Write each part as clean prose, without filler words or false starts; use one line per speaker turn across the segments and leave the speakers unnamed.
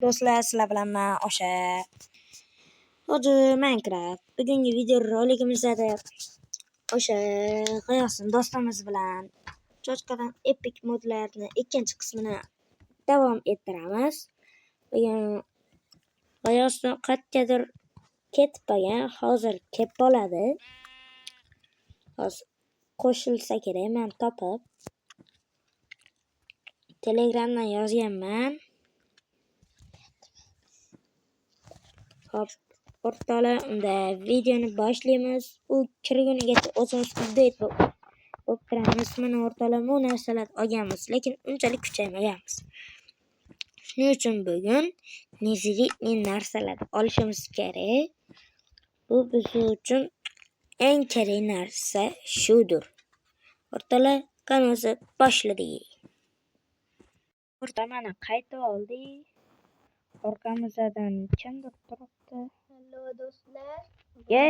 Do'stlar, sizlar bilan men o'sha Minecraft bugungi videorolikimizda o'sha G'iyosning do'stimiz bilan cho'chqadan epic modlarni ikkinchi qismini davom ettiramiz. Bugun G'iyosni qayergadir ketib qolgan, hozir kelib qoladi. Hozir qo'shilsa kerak, men topib Telegramdan yozganman. Hop, o'rtoqlar, unda videoni boshlaymiz. U kirgunigacha o'zimiz update bo'lib turamiz. Mana o'rtoqlar, bu narsalar olganmiz, lekin unchalik kuchaymaganmiz. Shuning uchun bugun nezirikli narsalar olishimiz kerak. Bu biz uchun eng kerak narsa shudir. O'rtoqlar, qanisi boshladik. O'rtoqlar, mana qaytib oldik. Orqamizdan kimdir turibdi.
Hello do'stlar.
Yo,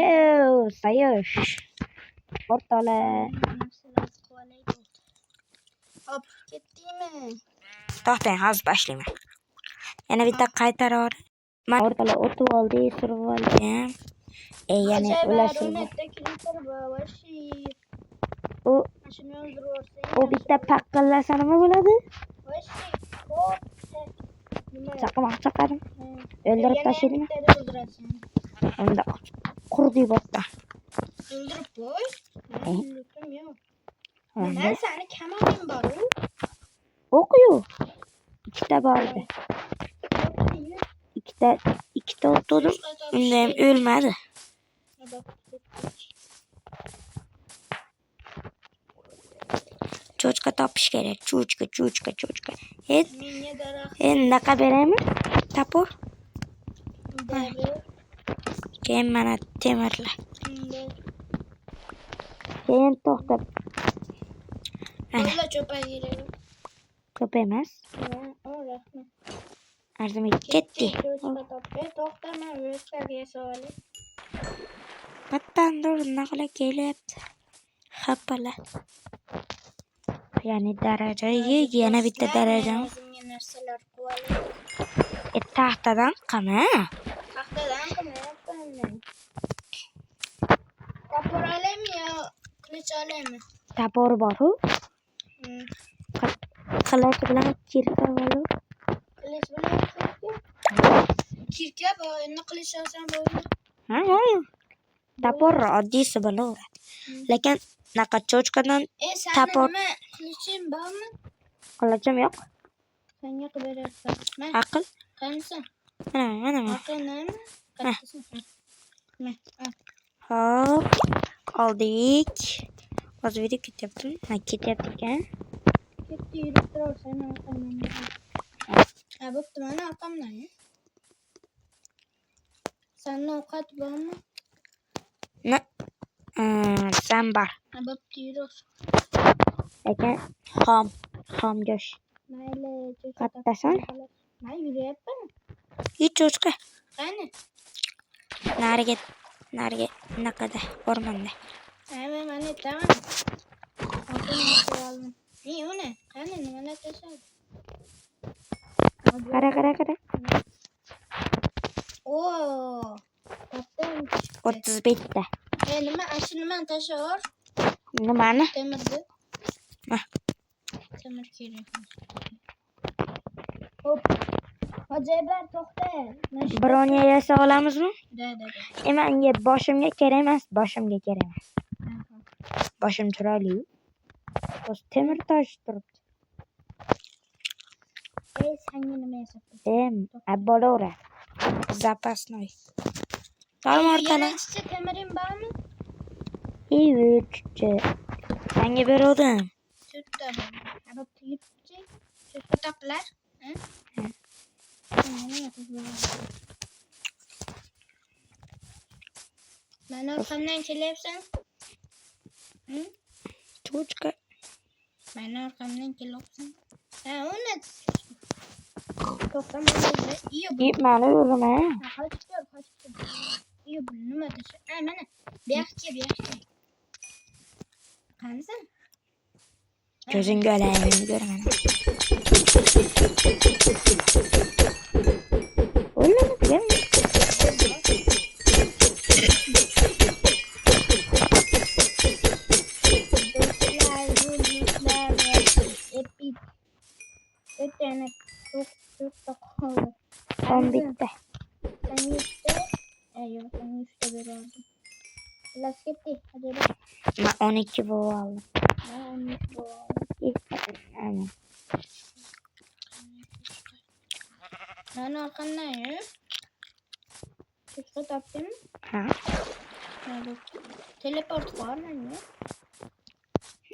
Sayosh. O'rtoqlar.
Hop, ketdingmi?
To'xtang, hozir boshlayman. Yana bitta qaytarib. Men o'rtoqlar o'tib oldik, surib oldim. Ya'ni ular u bitta paqqalasa nima bo'ladi? Chaqmoq chaqadim. O'ldirib tashlaymi? Unda qurdi bo'pti.
O'ldirib qo'y. Men seni kamolim bor-ku.
O'qiyu. Ikkita bor edi. Ikkita o'tdim. Unda ham o'lmadi. Cho'chqa topish kerak. Cho'chqa. Naqa beraymi? Tapur. Keyin mana temirlar. Keyin to'xtab.
Mana cho'payiradi.
Ko'p emas. Arzimga ketdi.
To'xtama, o'rtaga solib.
Qattandir naqla kelyapti. Xapala. Ya'ni daraja, yana bitta darajam.
O'zimga narsalar qo'yib.
Taxtadan qama.
Taxtadan qilmayapman. Tapur olaymi yo qilich olaymi?
Tapur bor-ku. Qilich bilan kirka bo'lib.
Qilich bilan kirka bor, endi qilich olsam bo'ladi.
Ha. Tapur oddiysi bo'laveradi. Lekin naqa cho'chqadan tapur
qilichim bormi?
Qilichim yo'q.
Senga qilib beryapman.
Aql.
Qanisi?
Mana.
Aql nima?
Hop, oldik. Hozir video ketyapti ekan.
Ketdi, yurib turarsan orqamdan. Bo'pti, mana orqamdan. Sanda ovqat bormi?
Zambar.
Bo'pti, yurib.
Lekin xom go'sht.
Mayli,
Qattasan?
Men yuryapman.
Cho'chqa.
Qani?
Nariga naqada o'rmonda.
Mana aytaman. Uni qani nimalar tashadi?
Qara.
Oo! Topdim.
35 ta.
Nima nimani tashlayver?
Nimani?
Temirni. Temir kerak. Hop. Hojaybar to'xta.
Broniya yasa olamizmi?
Da.
Menga boshimga kerak emas. Boshim chiroyli. O'z temir tosh turibdi.
Senga nima yasab?
Bo'laveradi. Запасной.
Yana temiring bormi?
Chuchcha. Senga berdim.
Chuchcha bor. Bo'pti, yutchi. Chuchcha toplar. Mana orqamdan kelyapsan?
Chuchqa.
Mana orqamdan kelyapsan? Uni. To'xtama.
Mana yurma.
Qochib. Nima desh? Mana. Bu yoqqa. Qansan?
Ko'zingga olayim, ko'raman.
qoldi?
Son bitti.
Sen 100'te. Yok ben 100'te bir aldım. Biraz gitti. Hadi bak.
Ben 12 bu aldım.
Ben 13 bu aldım.
Aynen.
Ben arkandayım. Çocukla taptın mı?
Ha.
Evet. Teleport var mı?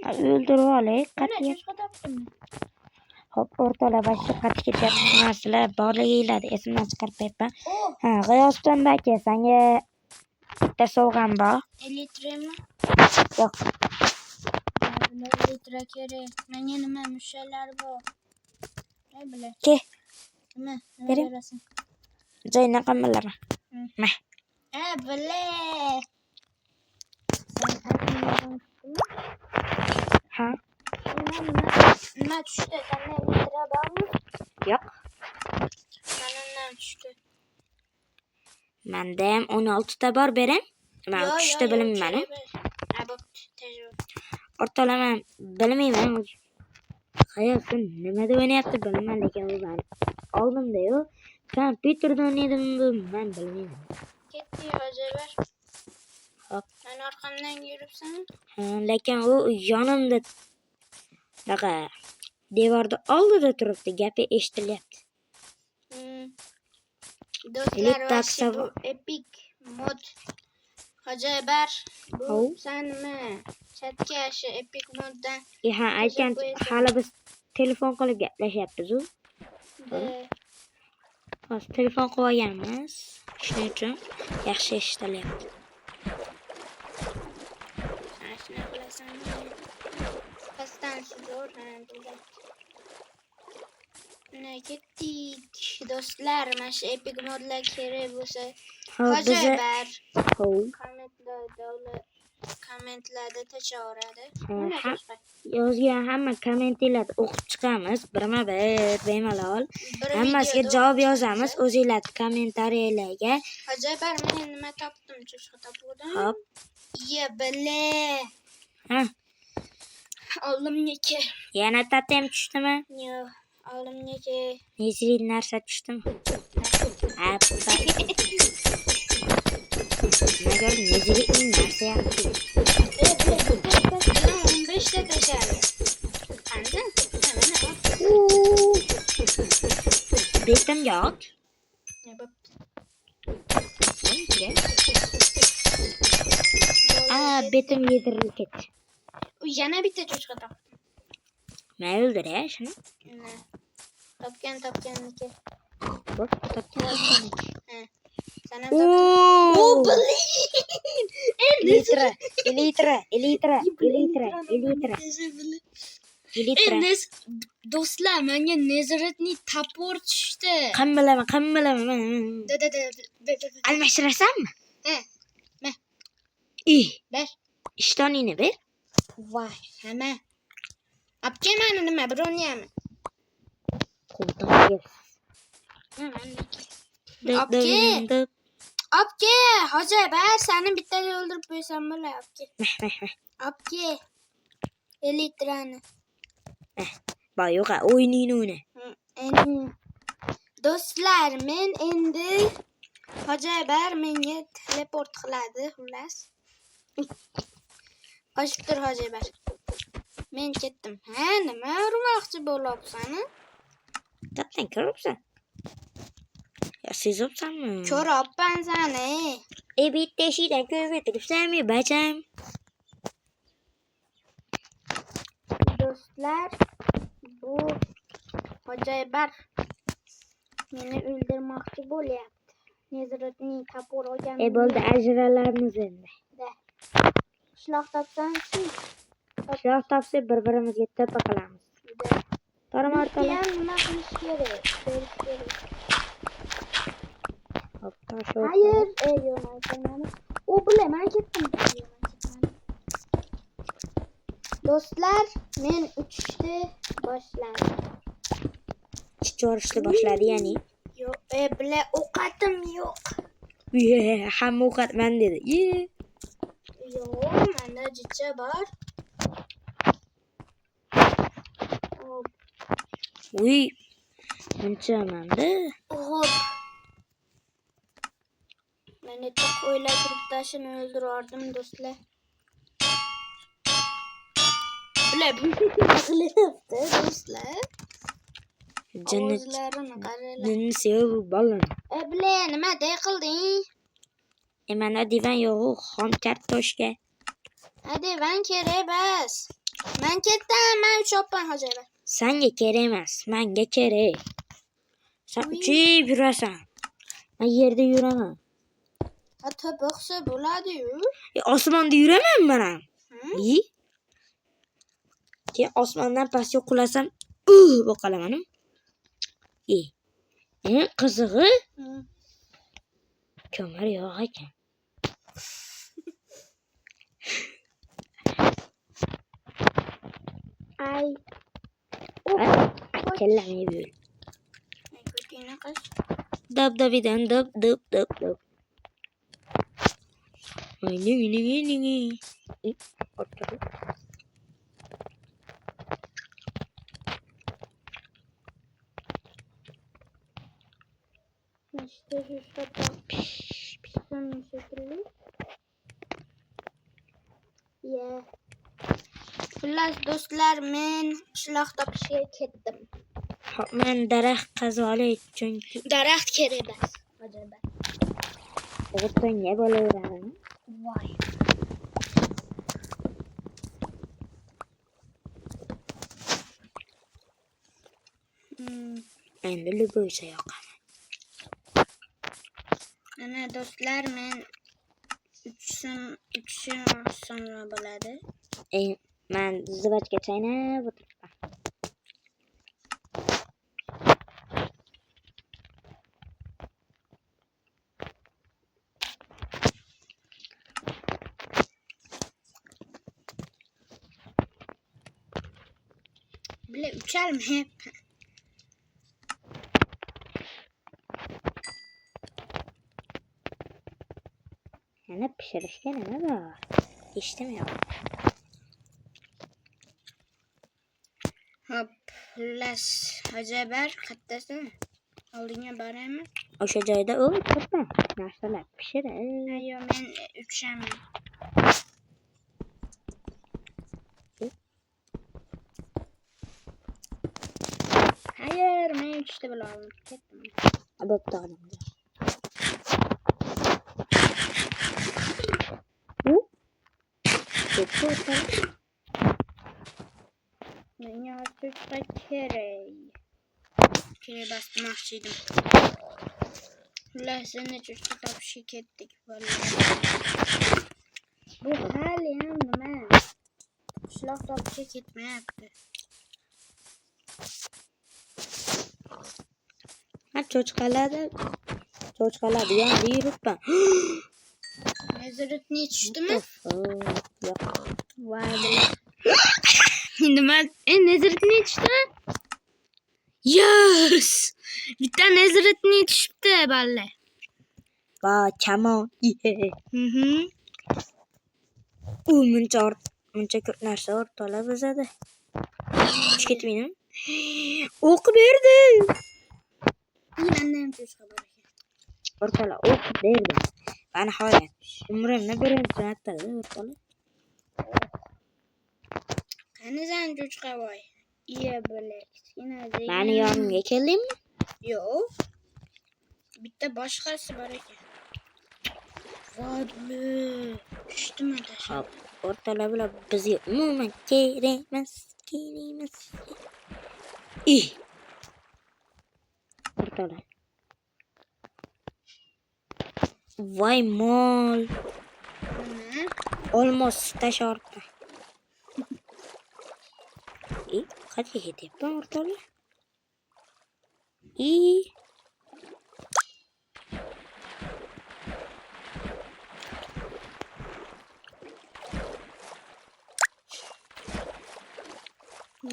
Öldür vali.
Ne
Qat'iy.
çocukla taptın mı?
Hop o'rtalar boshqa qatib ketyapti narsalar borliginglarni esimdan chiqarmayapman.
Oh!
Ha, G'iyosjon aka, senga bitta sovg'am bor.
Elitre mi?
Yo'q.
Elitre kerak. Menga nima mushalar bor? Ne bileyim.
Ke,
Nima? Nima
Bering.
berasan?
joyini qimirlaman. Mah.
Bile. Sen aklımdan tuttun mu?
Ha,
Nima tushdi? Sanda elitre bormi?
yo'q.
Mana nima tushdi?
Menda ham 16 ta bor, beray. Men tushdi bilmayman.
Ha, bo'pti. Tejrübe.
O'rtalaman bilmayman. Hayotda nima deb o'ynayapti bilmayman, lekin u meni oldimda-yu, kompyuterda o'ynaydim, men bilmayman.
Ketdi hojilar.
Hop.
Men orqamdan yuribsan.
Ha, lekin u yonimda daqa devorda oldida turibdi, gapi eshitilyapti.
Do'stlar,
Elit
va
taksa
bu epic mod. Hojilar, bu
Hov.
sanmi? Chatga shu epic moddan
Ha, aytgancha hali biz telefon qilib gaplashyapmiz-u. Hozir telefon qilib olganmiz. Shuning uchun yaxshi eshitilyapti.
Shuni bilasanmi? Pastdan zo'r bildim. Ne ketdik do'stlar, mana shu epic modlar kerak bo'lsa hojilar kommentlarda techaveradi.
Yozgan hamma kommentlarni o'qib chiqamiz, birma-bir bemalol. Hammasiga javob yozamiz o'zingizlar kommentariyalarga.
Hojilar, men nima topdim? Cho'chqa topdim.
Hop.
Ye bile.
Ha,
Oldimniki.
yana tatem tushdimi?
Yo'q, oldimniki.
Nezli narsa tushdimi? Ha, nega nezli narsa yapti?
15 ta tashadi. Qanday? Mana bak.
Betim yo'q.
Ne bo'pti?
Betim yedirilib ketdi.
U yana bitta cho'chqa topdi.
Men o'ldiray shuni.
Topgan-topganniki.
Bak, topgan-topganniki.
Sana topdim. O, blin!
Elitra.
Do'stlar, menga Nezaretni tapor tushdi.
Qammalama. Almashtirasanmi?
Ber.
Ishtoningni ber.
Voy, hamma. Obke meni nima, biro'nyami?
Qo'ldan
Obke, hojilar, seni bittaga o'ldirib qo'ysam bo'ladi, obke. Obke. Elitrani.
Ba yo'q, o'yningni o'yna.
Do'stlar, men endi hojilar menga teleport qiladi, xullas. Qochib tur hojilar. Men ketdim. Ha, nima urmoqchi bo'lyapsan?
Qatdan ko'ribsan? Ya sezibsanmi?
Ko'rapman seni.
Bitta eshikdan ko'rib turibsanmi, bacham?
Do'stlar, bu hojilar meni o'ldirmoqchi bo'lyapti. Nezaretning tapor olgan.
Bo'ldi, ajralarmiz endi.
Qishloq topsan-chi?
Qishloq topsa bir-birimizga to'pa qilamiz. Tormartala.
Nima qilish kerak?
Hop, tosh.
Hayır, yo'q, men kelmadim. U bilaman, ketdim. Do'stlar, men uchishni boshladim.
Chichorishni boshladi, ya'ni.
Yo'q, bile o'qatim yo'q.
Hamma o'qatman dedi.
Yo'q, menda jicha bor.
Uy, Unutmamda.
Hop. Ben de çok öyle gruptaşını öldürürdüm dostlar. Bile bu akıllı yaptı dostlar. Ağızlarını kararlar.
Cennet seviyor balon.
Bile nime de kıldın?
Hemen divan yok. Ham kartoşke.
Hadi ben kere bas. Ben kettim ben çöpen hacıbe.
Sen geçeremez. Ben geçerim. Sen uçup yürüyorsun. Ben yerde yürümem.
Hatta baksa buladı yürü.
Osmanda yürümem ben.
Hı?
İyi. Ki osmandan pas yok kulasam. Bakalım hanım. İyi. Kızığı.
Hı.
Kömür yok iken.
Ay.
Kellemeyi böyle.
Ne kötüne kız.
Dab dabiden dab dab dab dab. Ay ne. Ortada.
İşte şu şurada. Son şekilde. Yeah. Xullas do'stlar men qishloqda qishga ketdim.
Men daraxt qazoli chunki
Daraxt kerak emas. Ajaba.
o'rtonga bo'laveradi.
Voy.
Endi luboysa yoqaman.
Ana do'stlar men 3 sonra bo'ladi.
Men zivachga chaynab o'tiribman.
Bile uçarım hep.
Yana pishirishga nima bor? Eshitmayapman.
Hop. Xullas ajabar qattasi. Oldinga boraymi?
O'sha joyda o'tiribman. Narsalar pishirib.
Ayo men uchaman. Hayır, men uchishni bilaman. Ketdim.
Bo'pti odamlar. Bu?
Menga cho'chqa kerak. Kerak bosmoqchi edim. Xullas endi cho'chqa topishga ketdik. Bu hali ham nima? Qishloq topishga ketmayapti.
Ha cho'chqalar yonida yuribman.
Nazoratni tushdimi?
Yo'q.
Voy bilan. Nima? Nazoratni tushdimi? Yes! Bitta nazoratni tushibdi balle.
Va kamon. U muncha ko'p narsa o'rtalab o'zadi. Chiqib ketmaymi? O'q berdi.
Menda ham cho'chqa bor ekan.
O'rtalab o'q berdi. Va nihoyat umrimni birinchi marta o'rtalab.
Qani san cho'chqa voy? Iya bo'lak.
Meni yonimga keldingmi?
Yo'q. Bitta boshqasi bor ekan. Voy bu. Tushdimi tashlab?
Hop, o'rtalab bilan bizga umuman kerak emas. O'rtalab. Voy mol.
Nima?
Olmos tashardi. Qayerga ketyapman o'rtalab?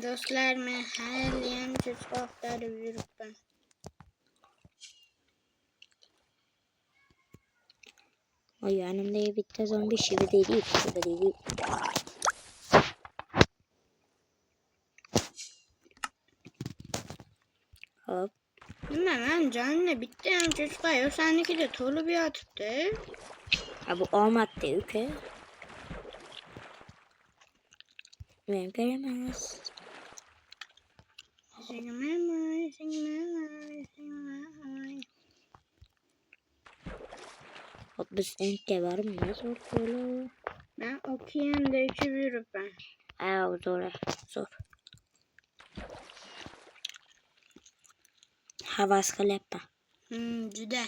Do'stlar men haliyam cho'chqa oqtarib yuribman.
Oy yonimda bitta zombi shibideydi. Hop.
canına bitti ya çocuklar. Ya sendeki de tolu bir atıptı.
Ha bu olmadı ki. Ben göremez. Biz enke var mı? Nasıl böyle?
Ben okuyayım da içiyorum ben.
Aa zor. Zor. Havas kaleppa.
Cüde.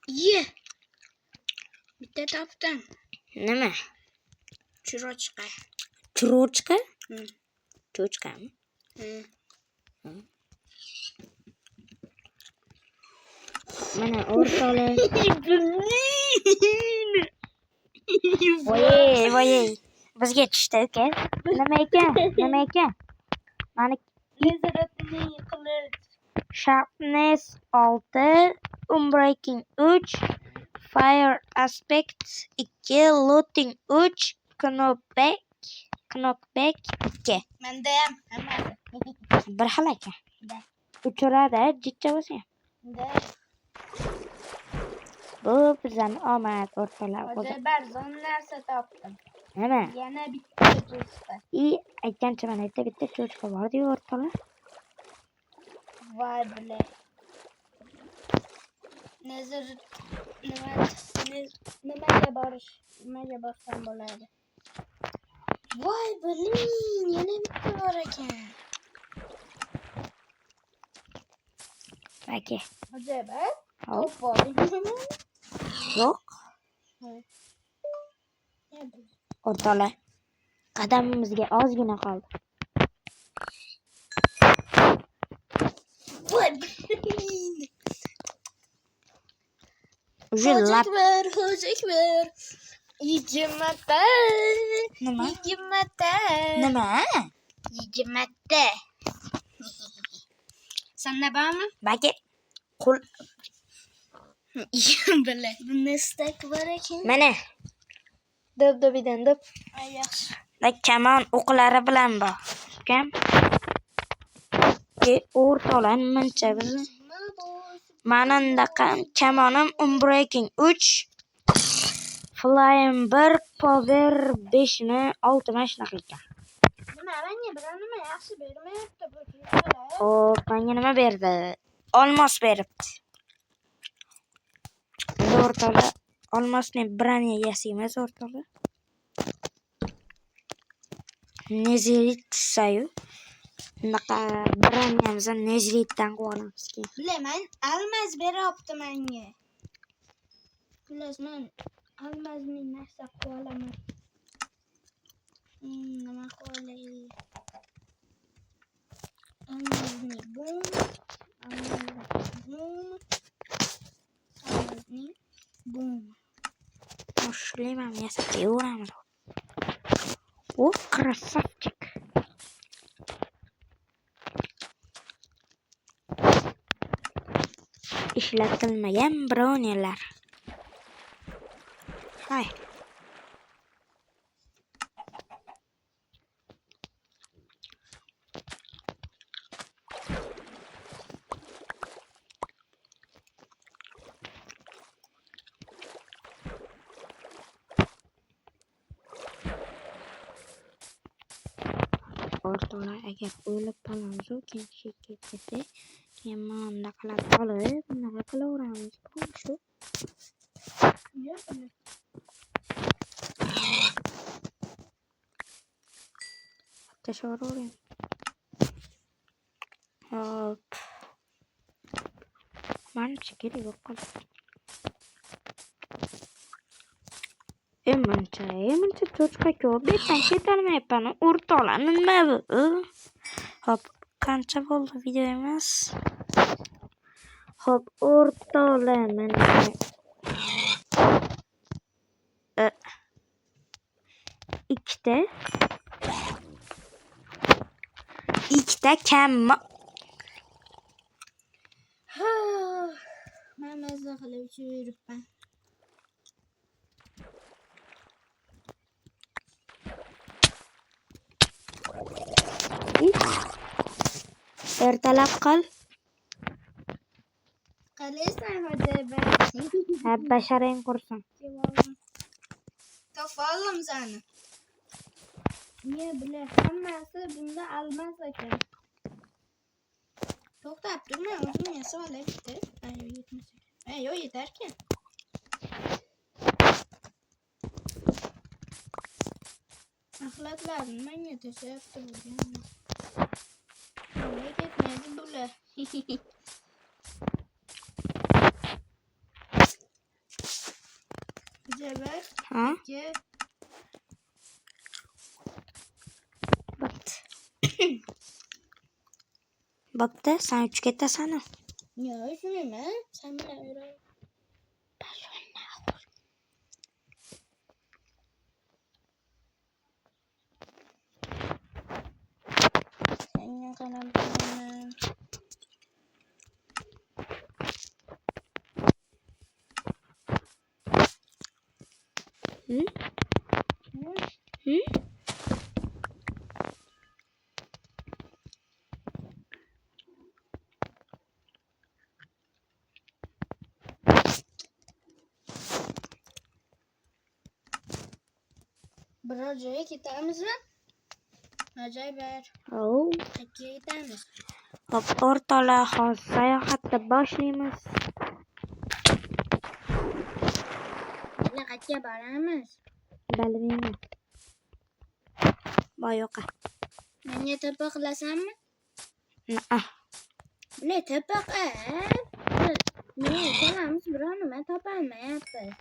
İyi. Bitti taptım.
Ne mi?
Çuroçka.
Çuroçka?
Hı.
Çuroçka mı?
Hı.
Mana ortalık. Voy. Biz geçiştik ya. Nima ekan? Mana
Lezzatli kılıç.
Sharpness 6, Unbreaking 3, Fire Aspect 2, Looting 3, Knockback 2.
Ben deyim. Hemen.
Bir xil ekan.
De.
Uchiradi, jicha bo'lsa ham.
De.
Bu bizani omad o'rtalab o'zi.
Hozir bir zon narsa topdim.
Nima?
Yana bitta cho'chqa.
Aytgancha mana bitta cho'chqa bor-ku o'rtalab.
Voy bile. Nimaga borsam bo'ladi. Voy bilin, yana bitta bor ekan.
Baki.
Hozir bir
Hop.
top bor.
Yo'q. O'rtalab. Qadamimizga ozgina qoldi.
Voy bilin.
Ujillab.
Hojik ver. 20.
Nima?
20.
Nima?
20. Sende var mı?
Baki. Qul.
Bile. Bunda istek var ekan.
Mana. Dib-dibidan dib.
Ay yaxshi.
Kamon o'qlari bilan bor. Kam. O'rtalan muncha bizni. Mananda kamonim Unbreaking 3, Flying 1, Power 5 ni 6 mana shunaqa ekan.
Nima menga bironima yaxshi bermayapti bu cho'chqalar.
Xo'p, menga nima berdi? Olmos beribdi. O'rtalar olmosni birini yasaymiz o'rtalar. Nezilit sayu. Bunaqa birinimizni nezilitdan qilamiz keyin.
Bilaman, almaz beryapti menga. Bilasman, almazning narsa qilolaman. Nima qilay? Almazni bum. Almazni bum.
Mushlimam yasab yuraveramiz. O krasavchik. Ishlatilmagan bronyalar. Hay. O'rtalar agar o'lib qolamiz, keyin ketsa, keyin mana qilib olib, bunaqa qilaveramiz. Shu. Tashavvuring. Hop. Mancha kerak yo'q qoldi. Emancha cho'chqa ko'p. Betdan ketolmayapman. O'rtalar nima bu? Hop, qancha bo'ldi videomiz? Hop, o'rtalar mana. ikkita kammi?
Men mazza qilib yuribman.
Ertalab qil.
Qalaysan hadi
Ha basharang qursin.
Topalım seni. Niye bile hammasi bunda almaz ekan. To'xtab turma, o'zim yasab olay bitta. Ayo yetmas ekan. Ayo yetarkan. Axlatlarni menga tashlabdi bo'lgan. Nega ketmaydi bular? Jabar.
Ha?
Ke.
Bo'pti. Bo'pti, sen uch ketasan.
Yo, shunimi? Sen bilan yuray. Senga qarab turaman.
Hı?
Hı?
Hı?
Biror joyga ketamizmi? Ajoyib.
Oh.
Qayerga ketamiz?
Hop, o'rtoqlar, hozir sayohatni boshlaymiz.
Qayerga boramiz?
Bilmayman. Boyoqa.
Menga to'pa qilasanmi?
Ah,
Bile to'piq men ikkalamiz biror nima topolmayapmiz.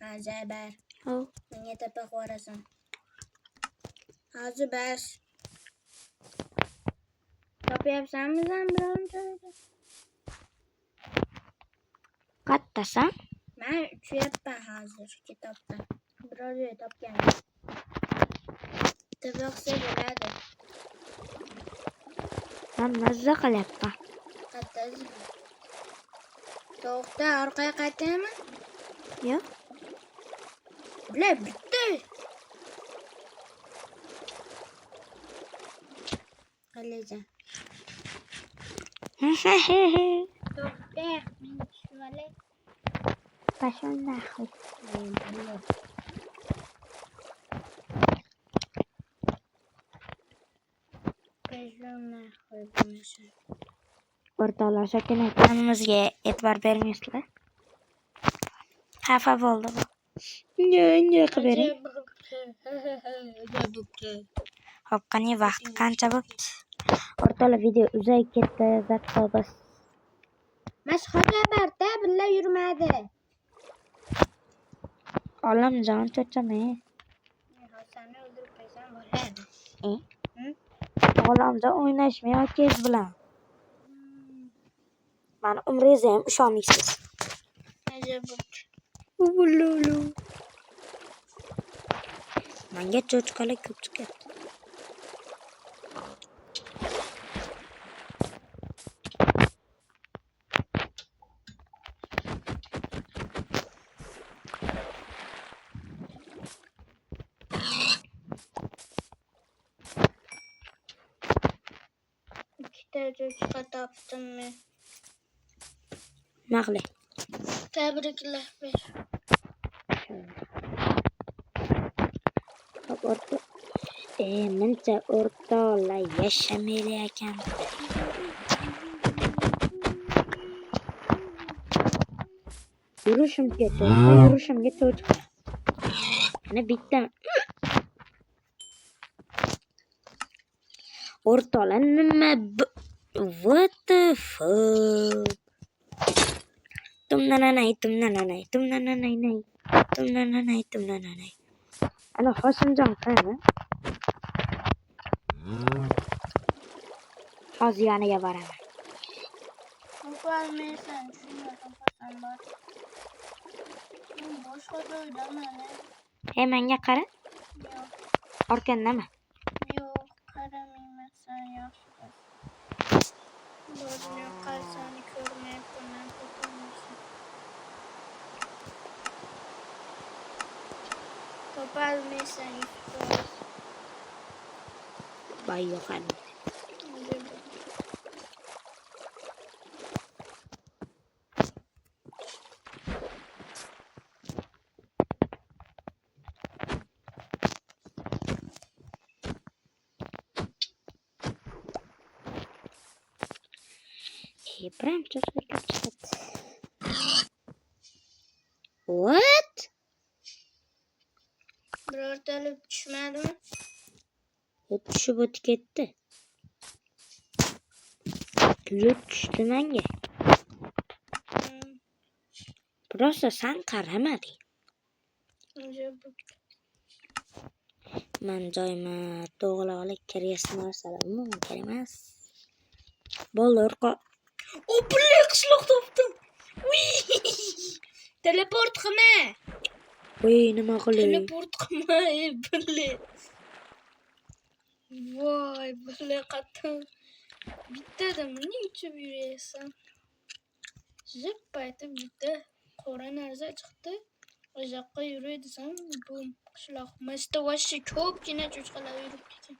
Ajoyib.
oh.
Menga to'piq qo'rasan. Hozir bas. Topyapsanmi sen biror joyda?
Qattasan?
Men uchyapman hozir kitobdan. Biror joy topgan. To'piqsa bo'ladi.
Men mazza qilyapman.
Qattasi. To'xta, orqaga qaytaymi?
Yo'q.
Bile bitti. Qalajan. To'xta, men tushib olay.
Pashon nahwi. O'rtoqlar, sekin aytganimizga e'tibor bermaysizlar. Xafa bo'ldi bu. Unga qilib bering. Hop, qani vaqt qancha bo'pti? O'rtoqlar, video uzayib ketdi. Zatto biz.
Mashqqa borda billa yurmadi.
Olamjon cho'chame.
Seni o'ldirib qo'ysam bo'ladi.
Olamjon o'ynashmayapsiz bilan. Mani umringizni ham ishonmaysiz.
Ajab.
Ululu. Menga cho'chqalar ko'p chiqyapti.
İkide çocuğa taptım ben.
Maqli.
Tebrikler.
Hop, o'rtoq. Mencha o'rtoqlar yashamaydi ekan. Yurishimga cho'chqa. Ana bitta. O'rtoqlar nima what the fuck? Tumnananay. Ana Hoshimjon qani? Hozir yoniga boraman.
Topalmaysan, shunga topasan bor. Boshqa joydaman.
Menga qara.
Yo'q.
Orkandami?
Yo'q, qaramayman sen yaxshi. Bozni yo'qolsani ko'rmayapman, topolmaysan. Yapalmaysan Yusuf.
Bay yok hani. İbrahim çok çıktı. What?
Birortali tushmadimi?
Tushib o'tib ketdi. Lut tushdi menga. Просто sen qaramading. Men joyima to'g'rilik kiryapsiz narsalar mumkin emas. Bo'lur
O bulle qishloq topdim. Teleport qilma.
Voy nima qilay?
Teleport qilma bulle. Voy bulle qattiq. Bittada nima uchib yurasan? Zip aytib bitta qora narsa chiqdi. Uzoqqa yuray desam, bum qishloq. Masta voshi ko'pgina cho'chqalar yuribdi ekan.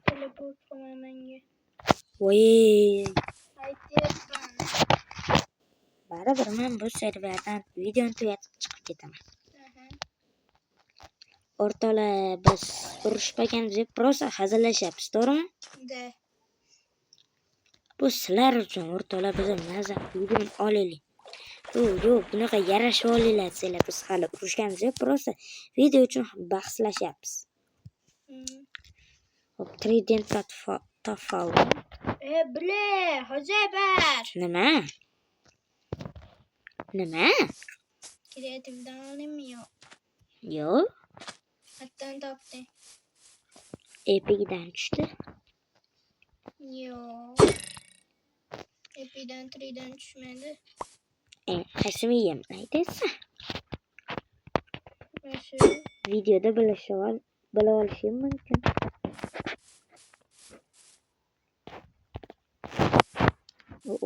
Teleport qilma menga.
Voy.
Aytyapman.
Baribir men bu serverdan videoni tugatib chiqib ketaman. O'rtoqlar biz urushmaganmiz, просто hazillashyapmiz, to'g'rimi?
Da.
Bu sizlar uchun o'rtoqlar biz maza videoni olaylik. Yo'q, bunaqa yarashib olinglar sizlar, biz hali urushganmiz, просто video uchun bahslashyapmiz. Hop, trident tafal.
Bile, hocabar.
Nima?
Kreativdan olinmiyor.
Yo'q.
Hattan topding.
Epic'dan tushdi.
Yo'q. Epic'dan 3'dan tushmadi.
Qaysini yemlaydisan?
Nashu.
Videoda bila olishim mumkin.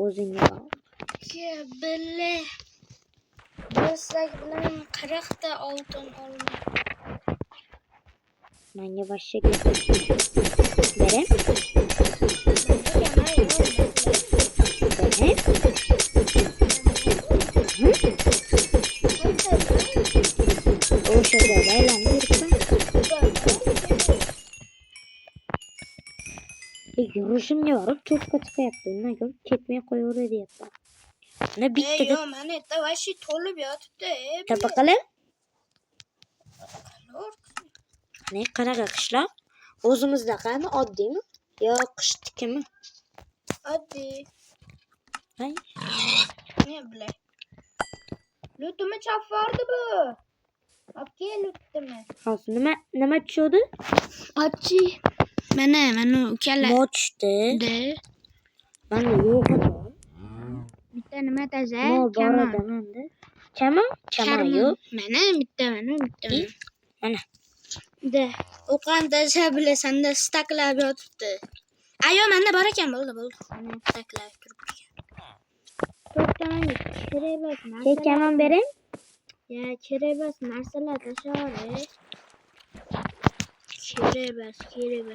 O'zingga bak.
Bile. Bo'lsak bilan 40 ta oltin olma.
Menga boshqa gap berem. O'sha joyda aylanib yuribsan. Yurishimga borib cho'pqa chiqyapti. Undan ko'ra ketmay qo'yaver deyapman. Mana bitta
Yo'q, mana yerda vashi to'lib yotibdi.
Tapa qilib. Ne qanaqa qishloq? O'zimizdaqami, oddiymi? Yo qishnikimi?
Oddiy.
Hay.
Ne bilay. Lutimi chopvordi bu. Opke lutimi.
Hozir nima tushdi?
Ochi. Mana ukala.
Mochdi.
De.
Mana yo'q.
Bitta nima taza?
Kama. Kama yo'q.
Mana bitta.
Mana.
De. O'qan taza bilasanda staklab yotibdi. Ayo, menda bor ekan, bo'ldi. Mana staklab turibdi. To'xtamang, kerak emas narsalar.
Kekaman berem?
Ya, kerak emas narsalar tashlayver. Kerak emas.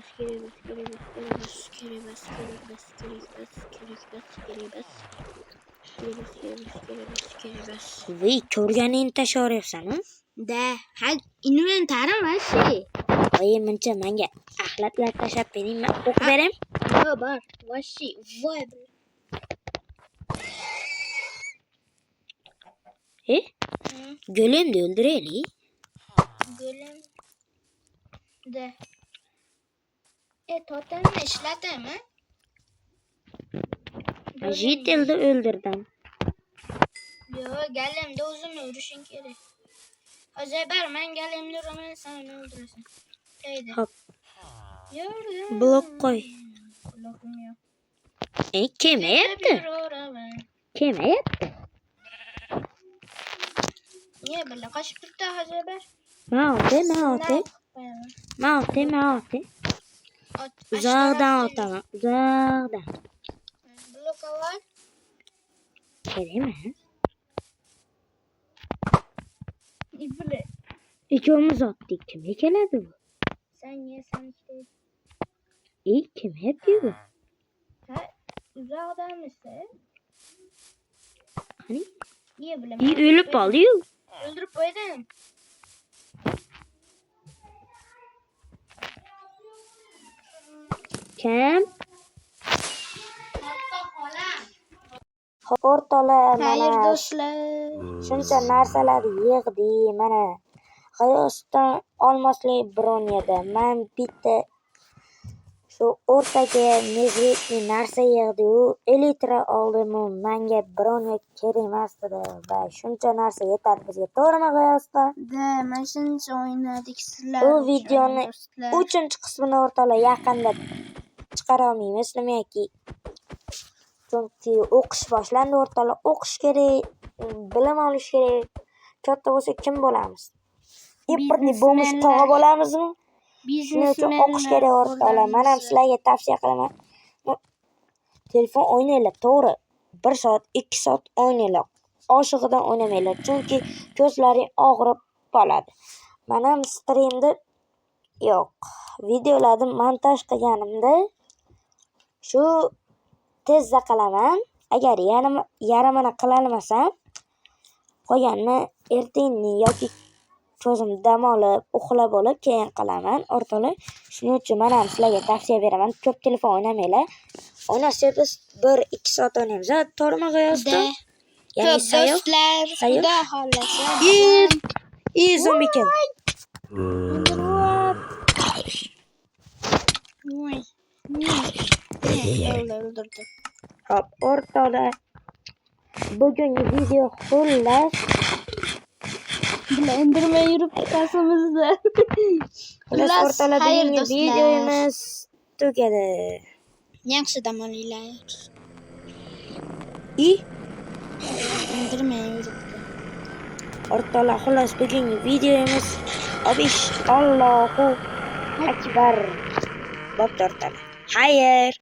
Voy, ko'rganingni tashlaryapsan-a?
Da, ha, inventarim vashi.
Voy, mencha menga axlatlar tashlab bering, men o'qib berem.
Yo, bor. Vashi, voy.
Göleni de öldürelim.
Gülüm. De. Totemni ishlataymi?
Jitilni öldürdüm.
Yo, galimda o'zimni urishing kerak. Hozir bar, men galimni uraman, sen uni o'ldirasan. Deydi.
Hop.
Yo'q.
Blok qo'y.
Blokim yo'q.
Kime yaptı? Kime yaptı?
Niye böyle kaçıp durdu hozir bar?
Mauti. Uzoqdan otaman. Uzoqdan.
Bloka var.
Kerak emas.
İple.
Ikkovimiz otdik. Kimga keladi bu?
Sen ye sen işte.
Kim hep yiyor?
Ha, uzoqdan misin?
Qani?
Ye bilaman.
O'lib qoldi-yu.
Öldürüp qo'ydim.
Kim? O'rtoqlar,
Xayr
mana
do'stlar.
shuncha narsalarni yig'di, mana G'iyosdan olmosli broniyada man bitta shu o'rtaga mezvetli narsa yig'di, u elitra oldimu menga broniya kerak emas dedi va shuncha narsa yetadi bizga, to'g'rimi G'iyosdan?
Da, mana shuncha o'ynadik sizlar
Bu
uchun,
videoni
do'stlar.
3-qismini o'rtoqlar yaqinda chiqara olmaymiz, nimaiki chunki o'qish boshlandi o'rtoqlar, o'qish kerak, bilim olish kerak. Katta bo'lsak kim bo'lamiz? Importni bo'lmish tog'a bo'lamizmi? Shuning uchun o'qish kerak o'rtoqlar. Men ham sizlarga tavsiya qilaman. Telefon o'ynanglar, to'g'ri. 1 soat, 2 soat o'ynanglar. Oshig'idan o'ynamanglar, chunki ko'zlaring og'rib qoladi. Men ham streamda videolarni montaj qilganimda shu tezda qilaman. Agar yarmini qila olmasam, qolganini ertayin yoki ko'zim dam olib, uxlab olib keyin qilaman o'rtoqlar. Shuning uchun men ham sizlarga tavsiya beraman, ko'p telefon o'ynamanglar. O'ynasangiz 1-2 soat o'ynaymiz. To'g'rimi G'iyosdan?
Ko'p do'stlar, xudo xohlasa.
Zombikin.
Voy. Öldürdüm.
Hop, o'rtoqlar. Bugungi video xullas
Bilendirme yürüp kasımızda.
xullas o'rtoqlar, bugungi videomiz tugadi.
Yaxshi dam olinglar. Bilendirme yürüp.
O'rtoqlar, xullas bugungi videomiz Allohu akbar. Bo'pti o'rtoqlar. Xayr.